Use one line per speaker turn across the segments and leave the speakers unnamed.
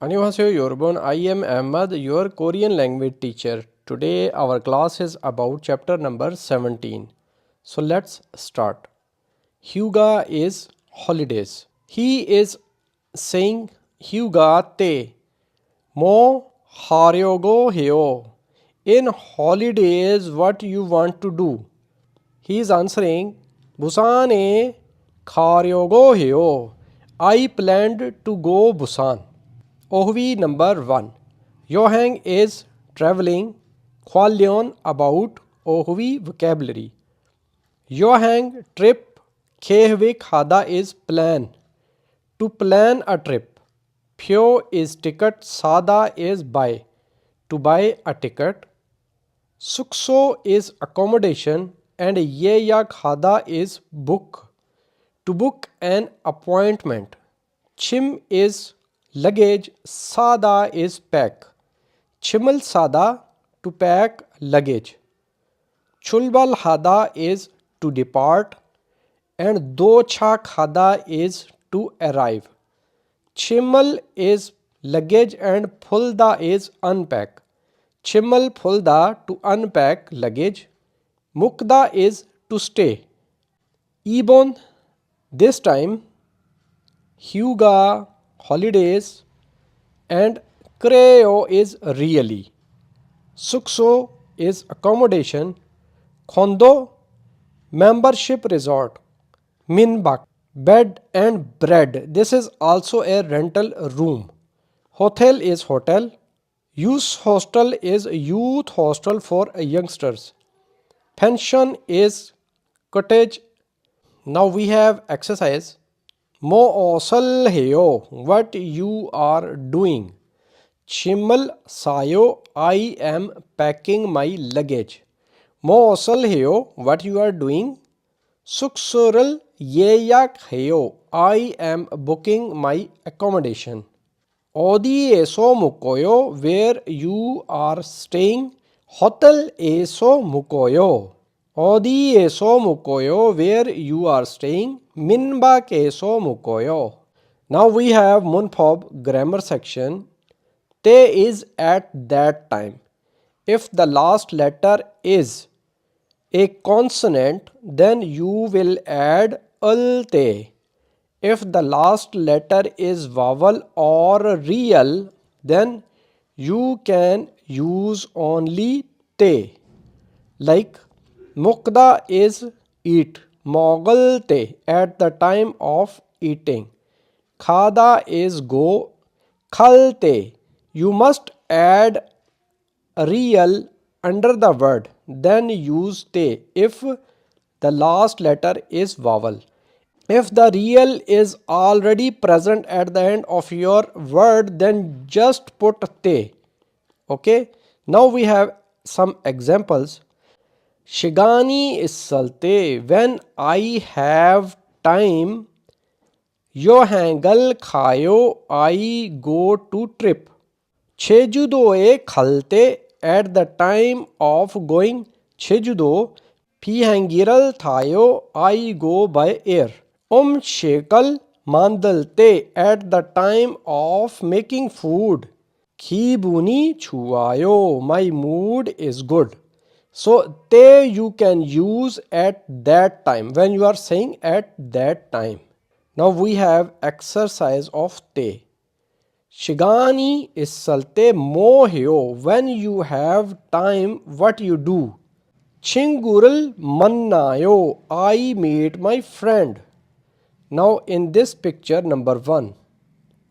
Annyeonghaseyo Yorbon, I am Ahmad, your Korean language teacher. Today our class is about chapter number 17. So let's start. Hyuga is holidays. He is saying Hyuga te mo haryogo hyo. In holidays, what you want to do? He is answering Busan e kharyogo hyo. I planned to go Busan. Ohvi number 1. Yohang is traveling. Kwalyon about Ohvi vocabulary. Yohang trip. Khehvik hada is plan. To plan a trip. Pyo is ticket. Sada is buy. To buy a ticket. Sukso is accommodation. And yeya khada is book. To book an appointment. Chim is luggage. Sada is pack. Chimal sada to pack luggage. Chulbal hada is to depart. And docha khada is to arrive. Chimal is luggage and phulda is unpack. Chimal phulda to unpack luggage. Mukda is to stay. Ibon this time. Hyuga holidays and Kreo is really. Sukso is accommodation. Khondo membership resort. Minbak bed and bread. This is also a rental room. Hotel is hotel. Youth hostel is youth hostel for youngsters. Pension is cottage. Now we have exercise. Mo osal heyo, what you are doing. Chimal sayo, I am packing my luggage. Mo osal heyo, what you are doing. Suksural yeyak heyo, I am booking my accommodation. Odi eso mukoyo, where you are staying. Hotel eso mukoyo. Odi eso mukoyo, where you are staying. Minba keso mukoyo. Now we have Munphob grammar section. Te is at that time. If the last letter is a consonant, then you will add al te. If the last letter is vowel or real, then you can use only te. Like Mukda is eat. Mogal te at the time of eating. Khada is go. Khal te. You must add a real under the word. Then use te if the last letter is vowel. If the real is already present at the end of your word, then just put te. Okay. Now we have some examples. Shigani is salte. When I have time, yohangal khayo, I go to trip. Chejudo e khalte. At the time of going Chejudo, pihangiral thayo, I go by air. Shekal mandalte. At the time of making food. Khibuni chuayo. My mood is good. So te you can use at that time when you are saying at that time. Now we have exercise of te. Shigani is salte mohyo. When you have time, what you do? Chingural mannayo. I meet my friend. Now in this picture number 1,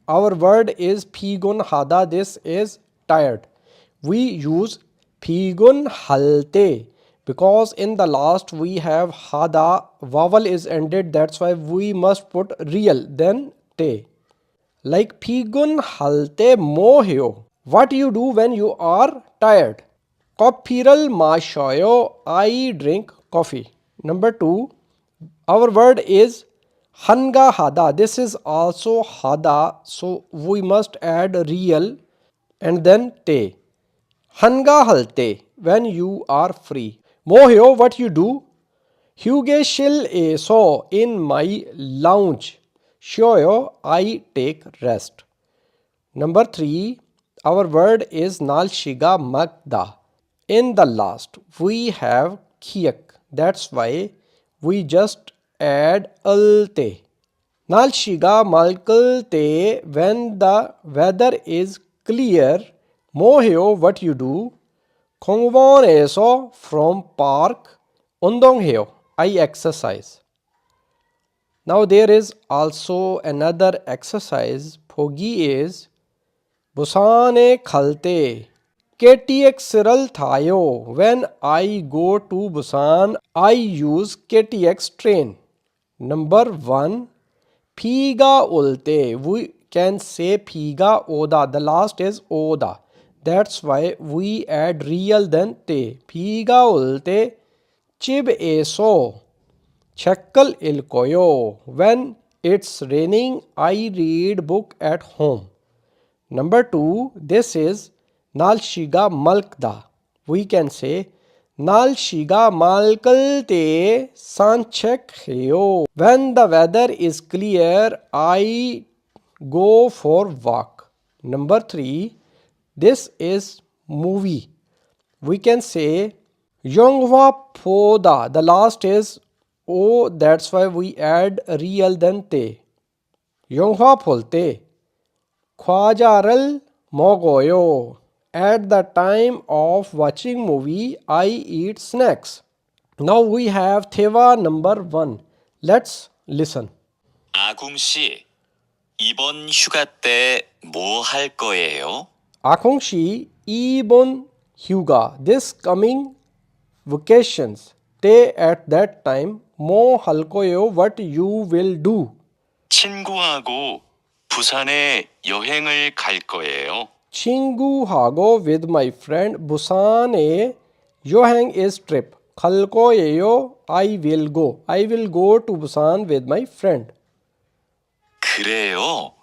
our word is pigun hada. This is tired. We use pigun halte because in the last we have hada, vowel is ended, that's why we must put real then te. Like pigun halte mohyo. What you do when you are tired? Kophiral mashoyo. I drink coffee. Number 2, our word is hanga hada. This is also hada, so we must add real and then te. Hanga halte. When you are free. Mohyo, what you do? Huge shil eso. In my lounge. Shoyo, I take rest. Number 3, our word is nalshiga magda. In the last, we have kiyak. That's why we just add alte. Nalshiga malkalte when the weather is clear. Moheo, what you do? Khongwon eso from park. Undong heo, I exercise. Now there is also another exercise. Phogi is Busane khalte. KTX Cyril Thayo. When I go to Busan, I use KTX train. Number 1. Phiga ulte. We can say phiga oda. The last is oda. That's why we add real then te. Phiga ulte. Chib eso. Chekkal ilkoyo. When it's raining, I read book at home. Number 2, this is Nalshiga Malkda. We can say Nalshiga Malkalte Sanchek Heo. When the weather is clear, I go for walk. Number 3, this is movie. We can say Yonghwa Poda. The last is O, that's why we add real then te. Yonghwa Polte. Khwajaral Mogoyo. At the time of watching movie, I eat snacks. Now we have Theva number 1. Let's listen.
아궁 씨, 이번 휴가 때 뭐 할 거예요?
Akongshi Ibon Hyuga. This coming vacations. Te at that time. Mo halkoyo what you will do.
친구하고 부산에 여행을 갈 거예요.
Chingu hago with my friend Busan e Yohang is trip. Khalko yeyo I will go. I will go to Busan with my friend.
그래요.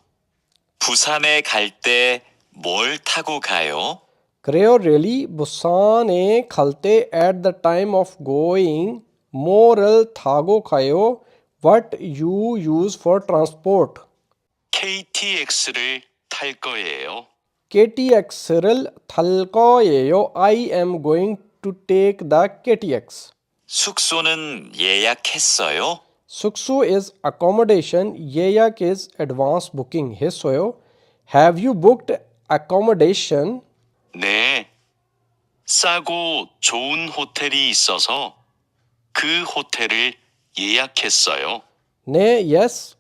부산에 갈 때 뭘 타고 가요?
Creo really Busan e khalte at the time of going moral thago khayo what you use for transport.
KTX를 탈 거예요.
KTX Cyril thalko yeyo I am going to take the KTX.
숙소는 예약했어요?
Suksu is accommodation, yeyak is advance booking. Hesoyo, have you booked accommodation?
네. 싸고 좋은 호텔이 있어서 그 호텔을 예약했어요.
Ne, yes.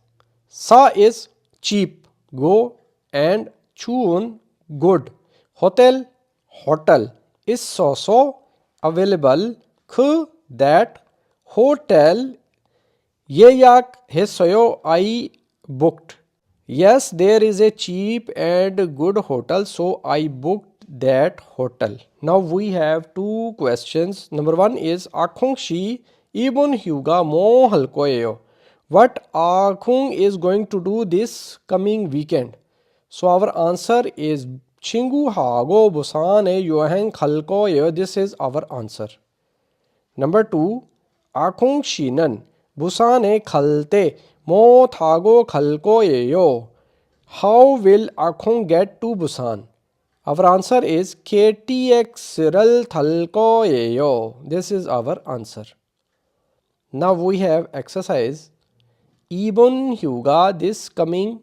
Sa is cheap, go, and chun, good. Hotel, hotel is so available. Kh, that, hotel, yeyak hesoyo I booked. Yes, there is a cheap and good hotel, so I booked that hotel. Now we have 2 questions. Number 1 is Akhung shi ibon hyuga mo halkoyo. What Akhung is going to do this coming weekend? So our answer is Chingu hago busan e yohang khalkoyo. This is our answer. Number 2, Akhung shinan busan e khalte mo thago khalkoyo. How will Akhung get to Busan? Our answer is KTX Cyril thalkoyo. This is our answer. Now we have exercise. Ibon Hyuga this coming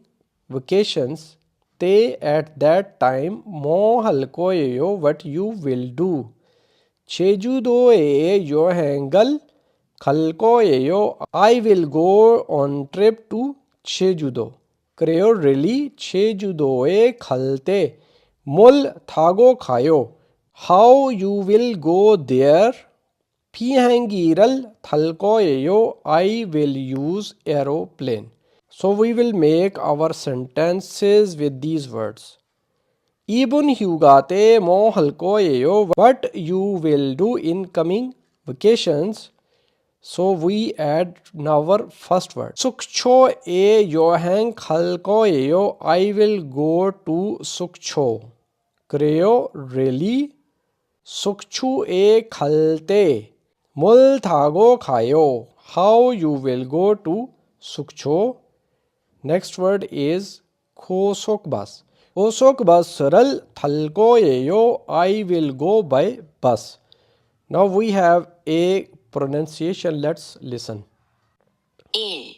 vacations. Te at that time mo halkoyo what you will do. Chejudo e yohangal khalkoyo I will go on trip to Chejudo. Creo really Chejudo e khalte mol thago khayo. How you will go there? Pihangiral thalkoyo I will use aeroplane. So we will make our sentences with these words. Ibun hugate mo halkoyo what you will do in coming vacations. So we add our first word. Sukcho e yohang halkoyo I will go to Sukcho. Creo really. Sukchu e khalte mul thago khayo. How you will go to Sukcho. Next word is khosokbas. Osok bus saral thalko yeyo. I will go by bus. Now we have a pronunciation. Let's listen.
1.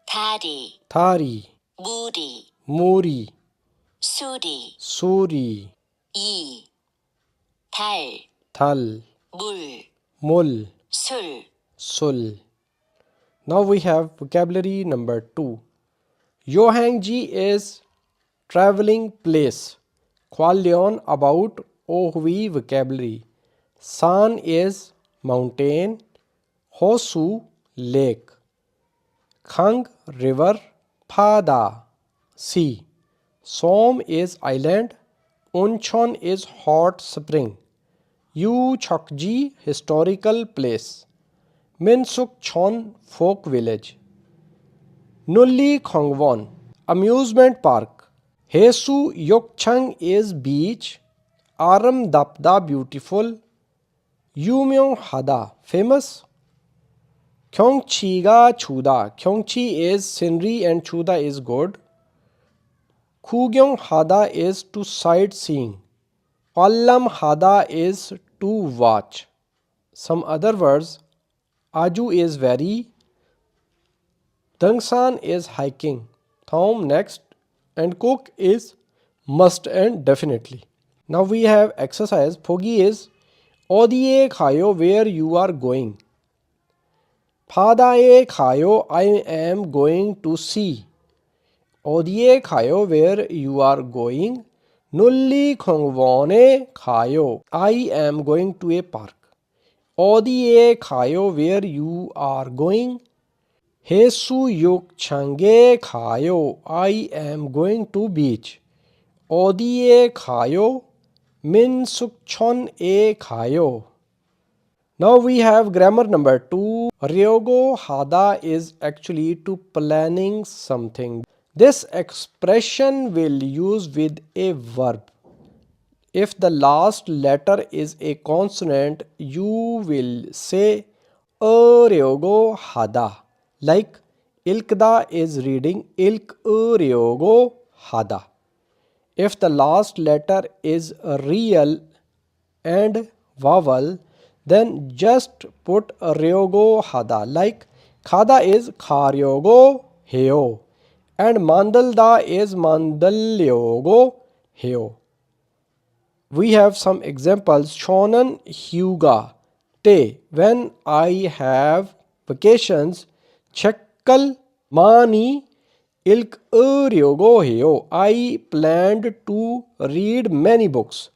다리,
Thari,
무리,
muri,
수리.
suri,
2. 달,
thal,
물,
mul,
술.
sul. Now we have vocabulary number 2. Yohangji is traveling place. Kwalyon about Ohvi vocabulary. San is mountain. Hosu lake. Khang river. Pada sea. Som is island. Unchon is hot spring. Yu Chokji historical place. Minsuk Chon folk village. Nulli Khongwon amusement park. Hesu Yokchang is beach. Aram Dapda beautiful. Yumyong Hada famous. Kyongchiga Chuda. Kyongchi is scenery and Chuda is good. Kugyong Hada is to sightseeing. Pallam Hada is to watch. Some other words. Aju is very. Dangsan is hiking. Thom next. And cook is must and definitely. Now we have exercise. Phogi is Odiye khayo where you are going. Phadaye khayo I am going to see. Odiye khayo where you are going. Nulli khongwone khayo I am going to a park. Odiye khayo where you are going. Hesu yuk change khayo I am going to beach. Odiye khayo min sukchon e khayo. Now we have grammar number 2. Ryogo hada is actually to planning something. This expression will use with a verb. If the last letter is a consonant, you will say Ryogo hada. Like Ilkda is reading Ilk Ryogo hada. If the last letter is a real and vowel, then just put Ryogo hada. Like Khada is Kharyogo heo and Mandalda is Mandalyogo heo. We have some examples. Shonan Hyuga te. When I have vacations. Chekkal mani ilk ryogo heo. I planned to read many books.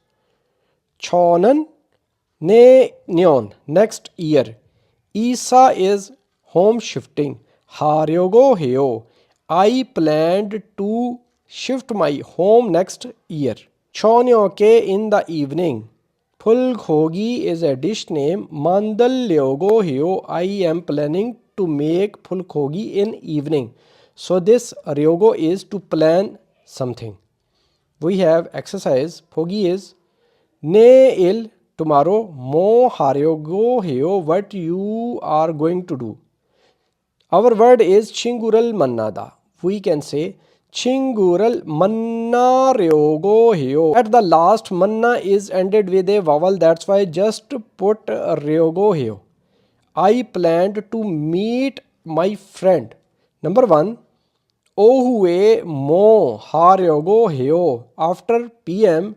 Chonan ne nyon next year. Isa is home shifting. Haryogo heo. I planned to shift my home next year. Chonyoke in the evening. Pulkhogi is a dish name. Mandalyogo heo. I am planning to make pulkhogi in evening. So this ryogo is to plan something. We have exercise. Phogi is ne il tomorrow. Mo haryogo heo what you are going to do. Our word is chingural mannada. We can say Chingural manna ryogo heo. At the last, manna is ended with a vowel. That's why just put ryogo heo. I planned to meet my friend. Number 1. Ohue mo haryogo heo. After PM,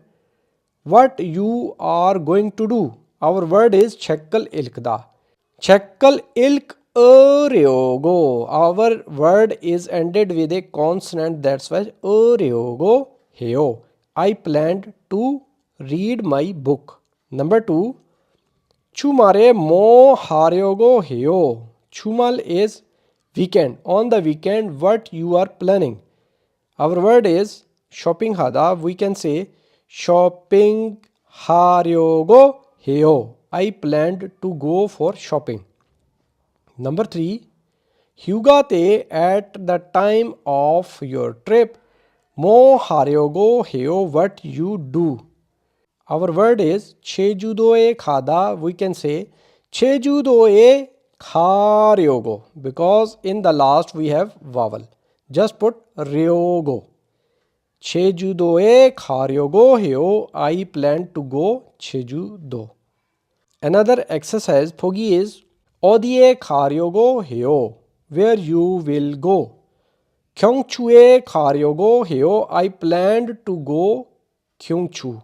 what you are going to do. Our word is chekkal ilkda. Chekkal ilk ryogo. Our word is ended with a consonant. That's why ryogo heo. I planned to read my book. Number 2. Chumare mo haryogo heo. Chumal is weekend. On the weekend, what you are planning. Our word is shopping hada. We can say shopping haryogo heo. I planned to go for shopping. Number 3. Hyugate at the time of your trip. Mo haryogo heo what you do. Our word is chejudoe khada. We can say chejudoe kharyogo because in the last we have vowel. Just put ryogo. 제주도에 가려고 해요. I plan to go 제주도. Another exercise 포기 is 어디에 가려고 해요. Where you will go. 경추에 가려고 해요. I planned to go 경추.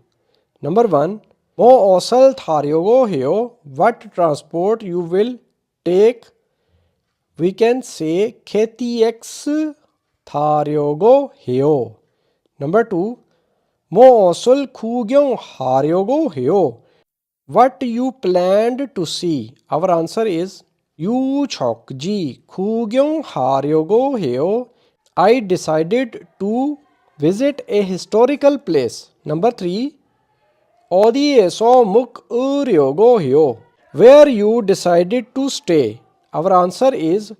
Number 1. 무엇을 타려고 해요. What transport you will take. We can say KTX 타려고 해요. Number 2. 무엇을 구경하려고 해요. What you planned to see. Our answer is 유적지 구경하려고 해요. I decided to visit a historical place. Number 3. 어디에서 묵으려고 해요. Where you decided to stay. Our answer is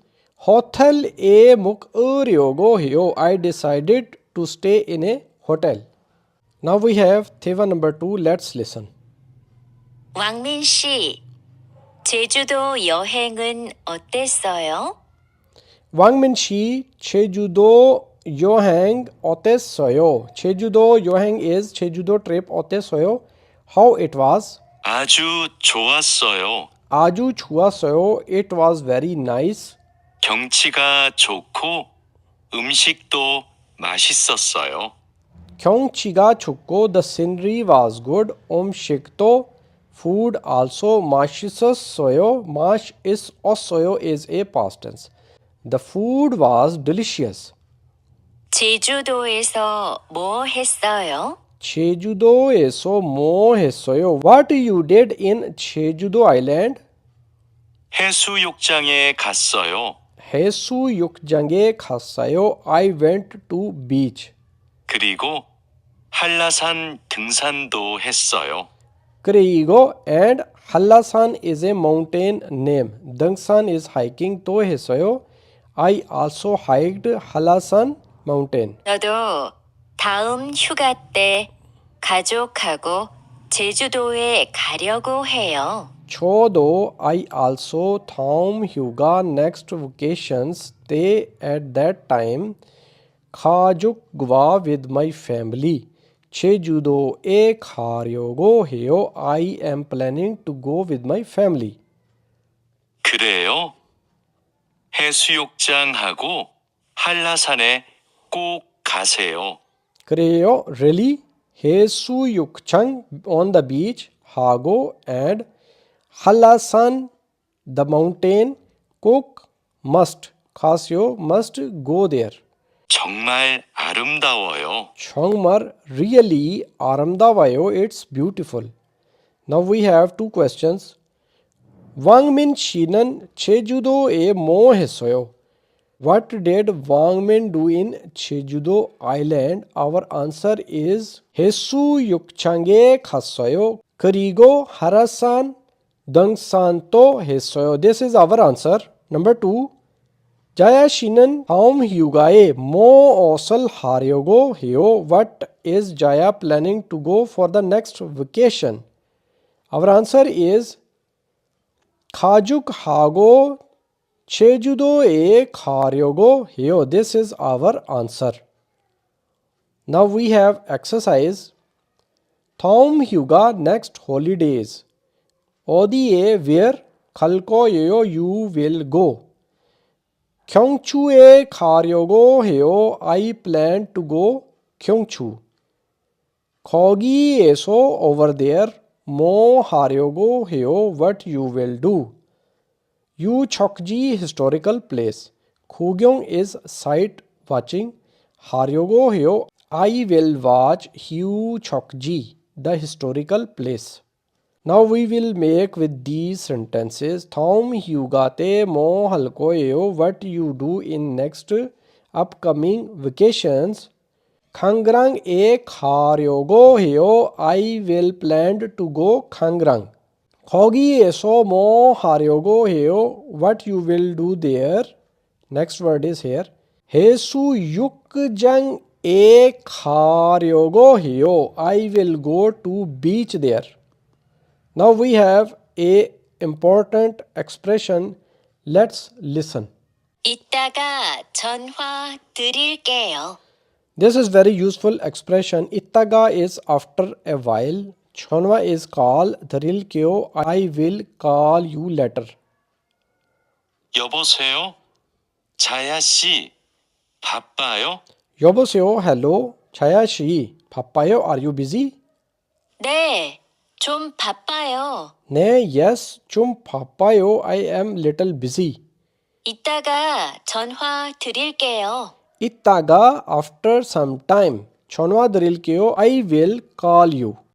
호텔에 묵으려고 해요. I decided to stay in a hotel. Now we have Theva number 2. Let's listen.
왕민 씨, 제주도 여행은 어땠어요?
왕민 씨, 제주도 여행 어땠어요? 제주도 여행 is 제주도 trip 어땠어요? How it was?
아주 좋았어요.
아주 좋았어요. It was very nice.
경치가 좋고 음식도 맛있었어요.
경치가 좋고 the scenery was good. 음식도 food also 맛있었어요. 맛있었어요 is a past tense. The food was delicious.
제주도에서 뭐 했어요?
제주도에서 뭐 했어요? What you did in 제주도 Island?
해수욕장에 갔어요.
해수욕장에 갔어요. I went to beach.
그리고 한라산 등산도 했어요.
그리고 and 한라산 is a mountain name. 등산 is hiking 또 했어요. I also hiked 한라산 mountain.
저도 다음 휴가 때 가족하고 제주도에 가려고 해요.
저도 I also 다음 휴가 next vacations stay at that time 가족과 with my family 제주도에 가려고 해요. I am planning to go with my family.
그래요? 해수욕장하고 한라산에 꼭 가세요.
그래요? Really? 해수욕장 on the beach 하고 and 한라산 the mountain 꼭 must 가세요. must go there.
정말 아름다워요.
정말 really 아름다워요. It's beautiful. Now we have two questions. 왕민 씨는 제주도에 뭐 했어요? What did 왕민 do in 제주도 Island? Our answer is 해수욕장에 갔어요. 그리고 한라산 등산도 했어요. This is our answer. Number 2. 자야 씨는 다음 휴가에 무엇을 하려고 해요? What is Jaya planning to go for the next vacation? Our answer is 가족하고 제주도에 가려고 해요. This is our answer. Now we have exercise. 다음 휴가 next holidays. 어디에 where 갈 거예요? You will go. 경추에 가려고 해요. I plan to go 경추. 거기에서 over there 뭐 하려고 해요? What you will do. 유적지 historical place. 구경 is sight watching. 하려고 해요. I will watch 유적지, the historical place. Now we will make with these sentences. 다음 휴가 때 뭐 할 거예요? What you do in next upcoming vacations. 강그랑에 가려고 해요. I will plan to go 강그랑. 거기에서 뭐 하려고 해요? What you will do there. Next word is here. 해수욕장에 가려고 해요. I will go to beach there. Now we have a important expression. Let's listen.
이따가 전화 드릴게요.
This is very useful expression. 이따가 is after a while. 전화 is call. 드릴게요. I will call you later.
여보세요? 자야 씨, 바빠요?
여보세요. Hello. 자야 씨. 바빠요? Are you busy?
네, 좀 바빠요.
네, yes. 좀 바빠요. I am little busy.
이따가 전화 드릴게요.
이따가 after some time. 전화 드릴게요. I will call you.